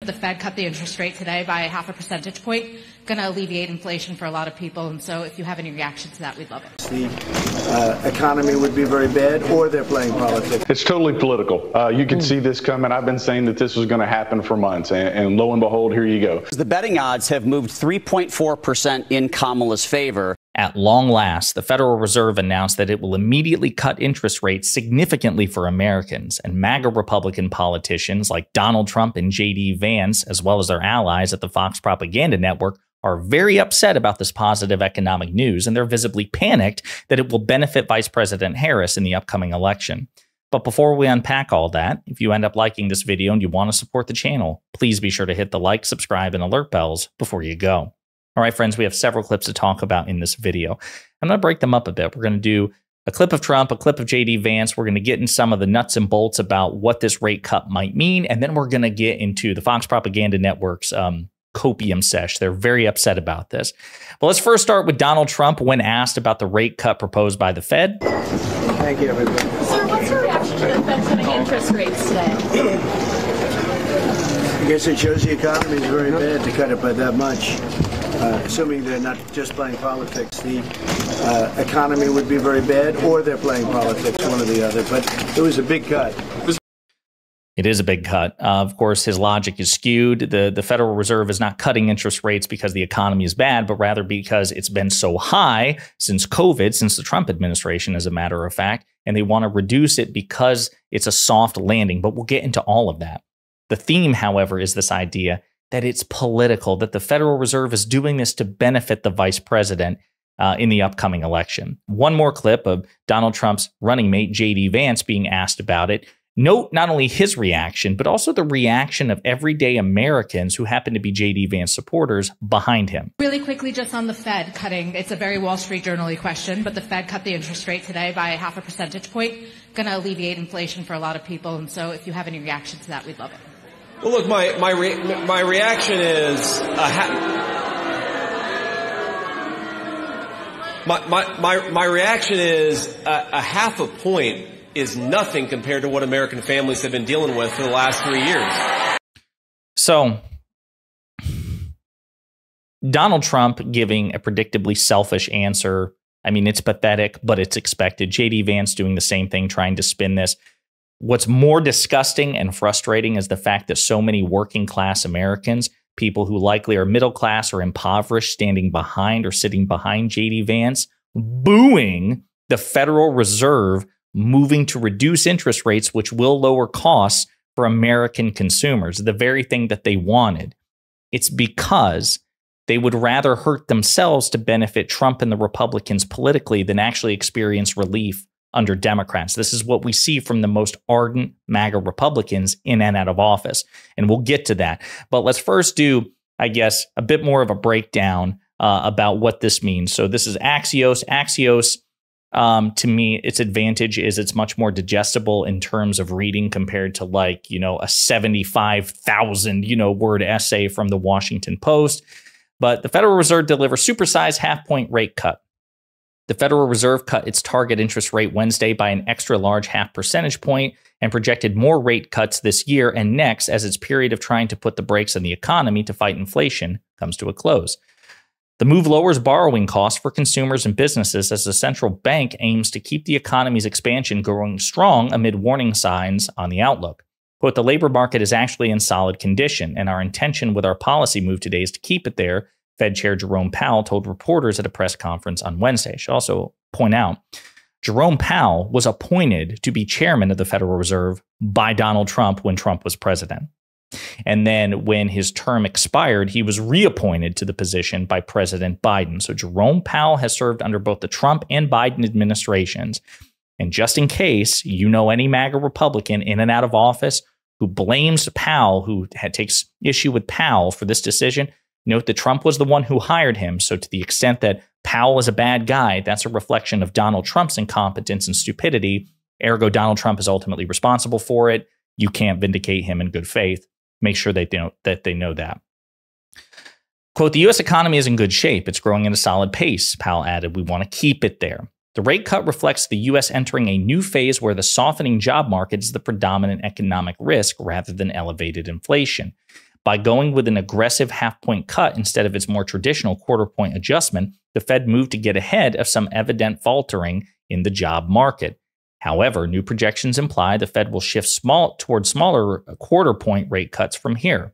The Fed cut the interest rate today by 0.5 percentage point, going to alleviate inflation for a lot of people. And so if you have any reaction to that, we'd love it. The economy would be very bad, or they're playing politics. It's totally political. You can see this coming. I've been saying that this was going to happen for months. And lo and behold, here you go. The betting odds have moved 3.4% in Kamala's favor. At long last, the Federal Reserve announced that it will immediately cut interest rates significantly for Americans, and MAGA Republican politicians like Donald Trump and JD Vance, as well as their allies at the Fox Propaganda Network, are very upset about this positive economic news, and they're visibly panicked that it will benefit Vice President Harris in the upcoming election. But before we unpack all that, if you end up liking this video and you want to support the channel, please be sure to hit the like, subscribe, and alert bells before you go. All right, friends, we have several clips to talk about in this video. I'm going to break them up a bit. We're going to do a clip of Trump, a clip of JD Vance. We're going to get in some of the nuts and bolts about what this rate cut might mean. And then we're going to get into the Fox Propaganda Network's copium sesh. They're very upset about this. But let's first start with Donald Trump when asked about the rate cut proposed by the Fed. Thank you, everybody. Sir, what's your reaction to the Fed cutting interest rates today? I guess it shows the economy is very bad to cut it by that much. Assuming they're not just playing politics, the economy would be very bad, or they're playing politics, one or the other. But it was a big cut. It is a big cut. Of course, his logic is skewed. The Federal Reserve is not cutting interest rates because the economy is bad, but rather because it's been so high since COVID, since the Trump administration, as a matter of fact, and they want to reduce it because it's a soft landing. But we'll get into all of that. The theme, however, is this idea that it's political, that the Federal Reserve is doing this to benefit the vice president in the upcoming election. One more clip of Donald Trump's running mate, JD Vance, being asked about it. Note not only his reaction, but also the reaction of everyday Americans who happen to be JD Vance supporters behind him. Really quickly, just on the Fed cutting, it's a very Wall Street Journal-y question, but the Fed cut the interest rate today by 0.5 percentage point, going to alleviate inflation for a lot of people. And so if you have any reaction to that, we'd love it. Well, look, my reaction is my reaction is a 0.5 point is nothing compared to what American families have been dealing with for the last 3 years. So, Donald Trump giving a predictably selfish answer. I mean, it's pathetic, but it's expected. JD Vance doing the same thing, trying to spin this. What's more disgusting and frustrating is the fact that so many working class Americans, people who likely are middle class or impoverished, standing behind or sitting behind JD Vance, booing the Federal Reserve moving to reduce interest rates, which will lower costs for American consumers, the very thing that they wanted. It's because they would rather hurt themselves to benefit Trump and the Republicans politically than actually experience relief under Democrats. This is what we see from the most ardent MAGA Republicans in and out of office. And we'll get to that. But let's first do, I guess, a bit more of a breakdown about what this means. So this is Axios. Axios, to me, its advantage is it's much more digestible in terms of reading compared to, like, a 75,000, word essay from the Washington Post. But the Federal Reserve delivers supersized half-point rate cut. The Federal Reserve cut its target interest rate Wednesday by an extra large 0.5 percentage point and projected more rate cuts this year and next as its period of trying to put the brakes on the economy to fight inflation comes to a close. The move lowers borrowing costs for consumers and businesses as the central bank aims to keep the economy's expansion growing strong amid warning signs on the outlook. Quote, the labor market is actually in solid condition, and our intention with our policy move today is to keep it there, Fed Chair Jerome Powell told reporters at a press conference on Wednesday. I should also point out, Jerome Powell was appointed to be chairman of the Federal Reserve by Donald Trump when Trump was president. And then when his term expired, he was reappointed to the position by President Biden. So Jerome Powell has served under both the Trump and Biden administrations. And just in case any MAGA Republican in and out of office who blames Powell, who takes issue with Powell for this decision, note that Trump was the one who hired him. So to the extent that Powell is a bad guy, that's a reflection of Donald Trump's incompetence and stupidity. Ergo, Donald Trump is ultimately responsible for it. You can't vindicate him in good faith. Make sure they know that. Quote, the U.S. economy is in good shape. It's growing at a solid pace, Powell added. We want to keep it there. The rate cut reflects the U.S. entering a new phase where the softening job market is the predominant economic risk rather than elevated inflation. By going with an aggressive half-point cut instead of its more traditional quarter-point adjustment, the Fed moved to get ahead of some evident faltering in the job market. However, new projections imply the Fed will shift towards smaller quarter-point rate cuts from here.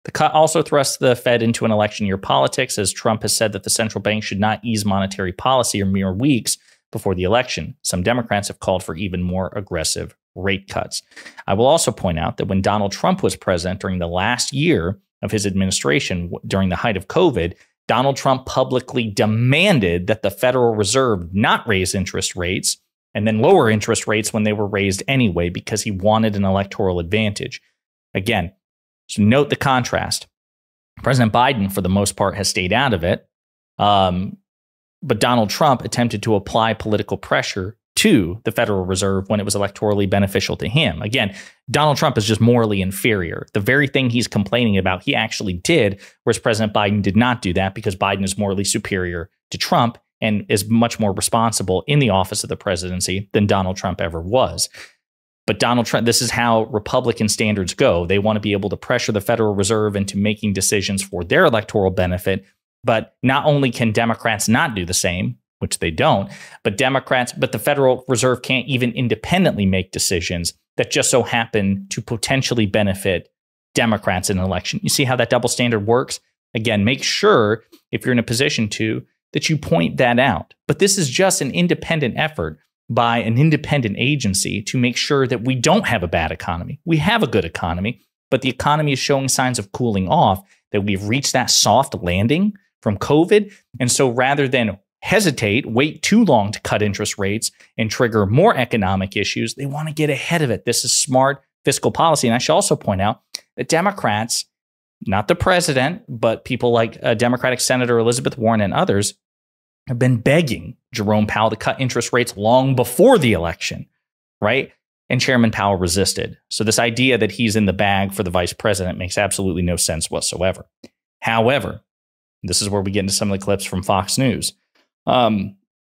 The cut also thrusts the Fed into an election year politics, as Trump has said that the central bank should not ease monetary policy a mere weeks before the election. Some Democrats have called for even more aggressive rate cuts. I will also point out that when Donald Trump was president during the last year of his administration, during the height of COVID, Donald Trump publicly demanded that the Federal Reserve not raise interest rates and then lower interest rates when they were raised anyway, because he wanted an electoral advantage. Again, so note the contrast. President Biden, for the most part, has stayed out of it. But Donald Trump attempted to apply political pressure to the Federal Reserve when it was electorally beneficial to him. Again, Donald Trump is just morally inferior. The very thing he's complaining about, he actually did, whereas President Biden did not do that, because Biden is morally superior to Trump and is much more responsible in the office of the presidency than Donald Trump ever was. But Donald Trump, this is how Republican standards go. They want to be able to pressure the Federal Reserve into making decisions for their electoral benefit. But not only can Democrats not do the same, which they don't, but the Federal Reserve can't even independently make decisions that just so happen to potentially benefit Democrats in an election. You see how that double standard works? Again, make sure, if you're in a position to, that you point that out. But this is just an independent effort by an independent agency to make sure that we don't have a bad economy. We have a good economy, but the economy is showing signs of cooling off, that we've reached that soft landing from COVID. And so rather than wait too long to cut interest rates and trigger more economic issues, they want to get ahead of it. This is smart fiscal policy. And I should also point out that Democrats, not the president, but people like Democratic Senator Elizabeth Warren and others, have been begging Jerome Powell to cut interest rates long before the election, right? And Chairman Powell resisted. So this idea that he's in the bag for the vice president makes absolutely no sense whatsoever. However, this is where we get into some of the clips from Fox News.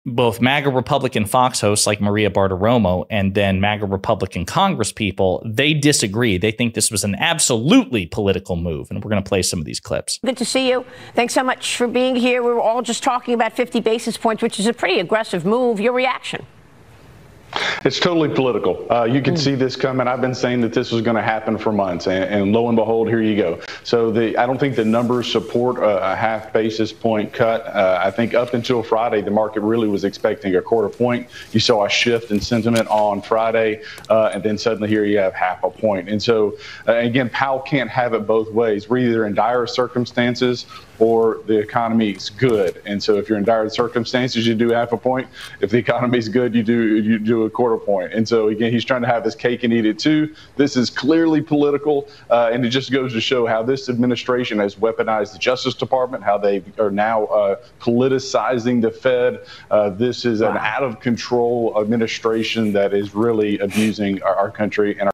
Both MAGA Republican Fox hosts like Maria Bartiromo and then MAGA Republican Congress people, they disagree. They think this was an absolutely political move. And we're going to play some of these clips. Good to see you. Thanks so much for being here. We were all just talking about 50 basis points, which is a pretty aggressive move. Your reaction? It's totally political. You can see this coming. I've been saying that this was going to happen for months, and lo and behold, here you go. So I don't think the numbers support a half basis point cut. I think up until Friday, the market really was expecting a quarter point. You saw a shift in sentiment on Friday, and then suddenly here you have half a point. And so, again, Powell can't have it both ways. We're either in dire circumstances or the economy is good. And so if you're in dire circumstances, you do half a point. If the economy is good, you do a quarter point. And so, again, he's trying to have his cake and eat it, too. This is clearly political, and it just goes to show how this administration has weaponized the Justice Department, how they are now politicizing the Fed. This is an out-of-control administration that is really abusing our country and our.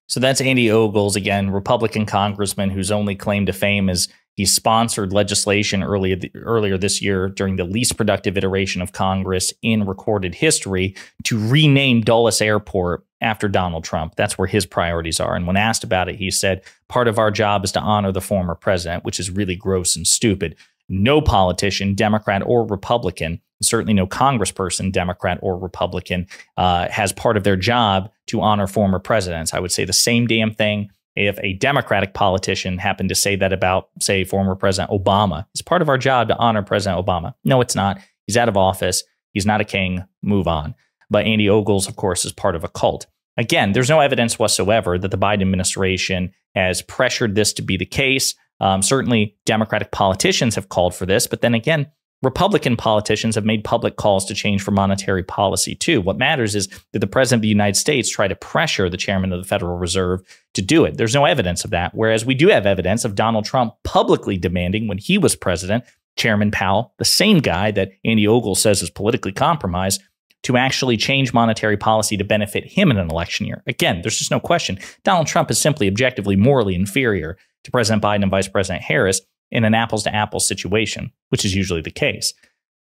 So that's Andy Ogles, again, Republican congressman whose only claim to fame is he sponsored legislation earlier this year during the least productive iteration of Congress in recorded history to rename Dulles Airport after Donald Trump. That's where his priorities are. And when asked about it, he said, part of our job is to honor the former president, which is really gross and stupid. No politician, Democrat or Republican, certainly no congressperson, Democrat or Republican, has part of their job to honor former presidents. I would say the same damn thing if a Democratic politician happened to say that about, say, former President Obama. It's part of our job to honor President Obama. No, it's not. He's out of office. He's not a king. Move on. But Andy Ogles, of course, is part of a cult. Again, there's no evidence whatsoever that the Biden administration has pressured this to be the case. Certainly, Democratic politicians have called for this. But then again, Republican politicians have made public calls to change for monetary policy, too. What matters is that the president of the United States try to pressure the chairman of the Federal Reserve to do it. There's no evidence of that, whereas we do have evidence of Donald Trump publicly demanding when he was president, Chairman Powell, the same guy that Andy Ogles says is politically compromised, to actually change monetary policy to benefit him in an election year. Again, there's just no question. Donald Trump is simply objectively morally inferior to President Biden and Vice President Harris in an apples-to-apples situation, which is usually the case.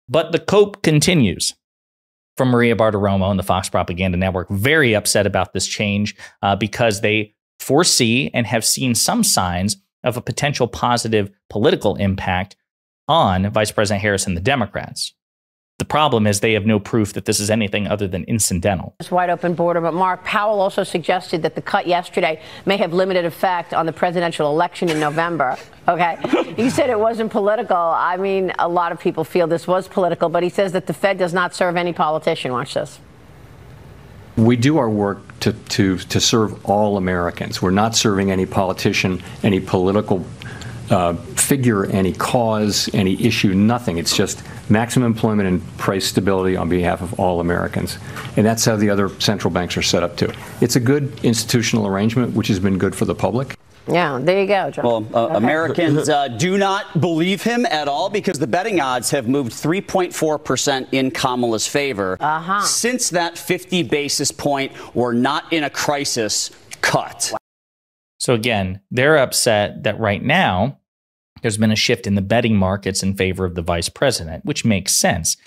But the cope continues. From Maria Bartiromo and the Fox Propaganda Network, very upset about this change because they foresee and have seen some signs of a potential positive political impact on Vice President Harris and the Democrats. The problem is they have no proof that this is anything other than incidental. It's wide open border, but Mark, Powell also suggested that the cut yesterday may have limited effect on the presidential election in November. Okay. He said it wasn't political. I mean, a lot of people feel this was political, but he says that the Fed does not serve any politician. Watch this. We do our work to serve all Americans. We're not serving any politician, any political figure, any cause, any issue, nothing. It's just maximum employment and price stability on behalf of all Americans. And that's how the other central banks are set up too. It's a good institutional arrangement, which has been good for the public. Yeah, there you go, John. Well, Americans do not believe him at all because the betting odds have moved 3.4% in Kamala's favor. Since that 50 basis point "we're not in a crisis" cut. So again, they're upset that right now there's been a shift in the betting markets in favor of the vice president, which makes sense.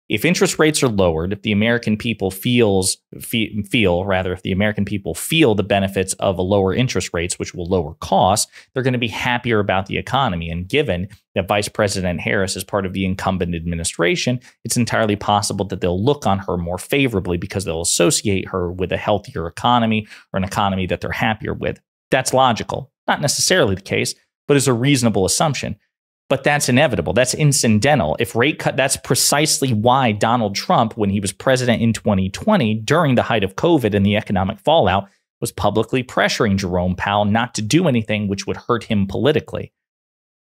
If interest rates are lowered, if the American people feel the benefits of a lower interest rates, which will lower costs, they're going to be happier about the economy. And given that Vice President Harris is part of the incumbent administration, it's entirely possible that they'll look on her more favorably because they'll associate her with a healthier economy or an economy that they're happier with. That's logical. Not necessarily the case, but is a reasonable assumption. But that's inevitable. That's incidental. If rate cut, that's precisely why Donald Trump, when he was president in 2020, during the height of COVID and the economic fallout, was publicly pressuring Jerome Powell not to do anything which would hurt him politically.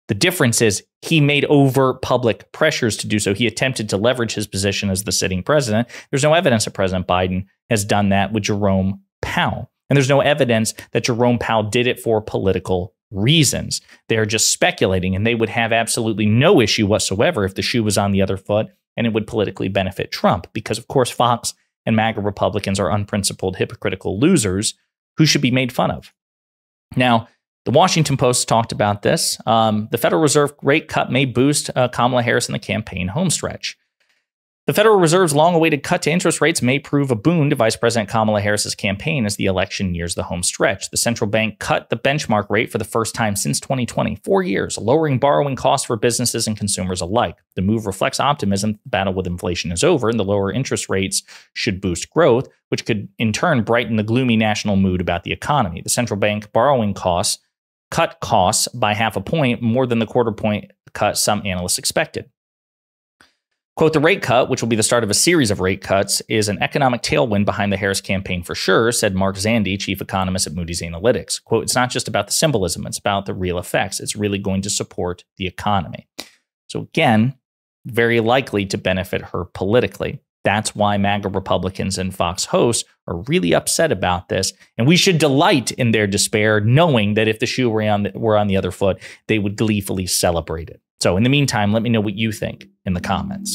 The difference is he made overt public pressures to do so. He attempted to leverage his position as the sitting president. There's no evidence that President Biden has done that with Jerome Powell. And there's no evidence that Jerome Powell did it for political reasons. They're just speculating, and they would have absolutely no issue whatsoever if the shoe was on the other foot and it would politically benefit Trump, because of course Fox and MAGA Republicans are unprincipled, hypocritical losers who should be made fun of. Now, the Washington Post talked about this. The Federal Reserve rate cut may boost Kamala Harris in the campaign homestretch. The Federal Reserve's long-awaited cut to interest rates may prove a boon to Vice President Kamala Harris's campaign as the election nears the home stretch. The central bank cut the benchmark rate for the first time since 2020, 4 years, lowering borrowing costs for businesses and consumers alike. The move reflects optimism the battle with inflation is over, and the lower interest rates should boost growth, which could in turn brighten the gloomy national mood about the economy. The central bank borrowing costs cut costs by 0.5 point, more than the quarter-point cut some analysts expected. Quote, the rate cut, which will be the start of a series of rate cuts, is an economic tailwind behind the Harris campaign for sure, said Mark Zandi, chief economist at Moody's Analytics. Quote, it's not just about the symbolism, it's about the real effects. It's really going to support the economy. So again, very likely to benefit her politically. That's why MAGA Republicans and Fox hosts are really upset about this. And we should delight in their despair, knowing that if the shoe were on the other foot, they would gleefully celebrate it. So in the meantime, let me know what you think in the comments.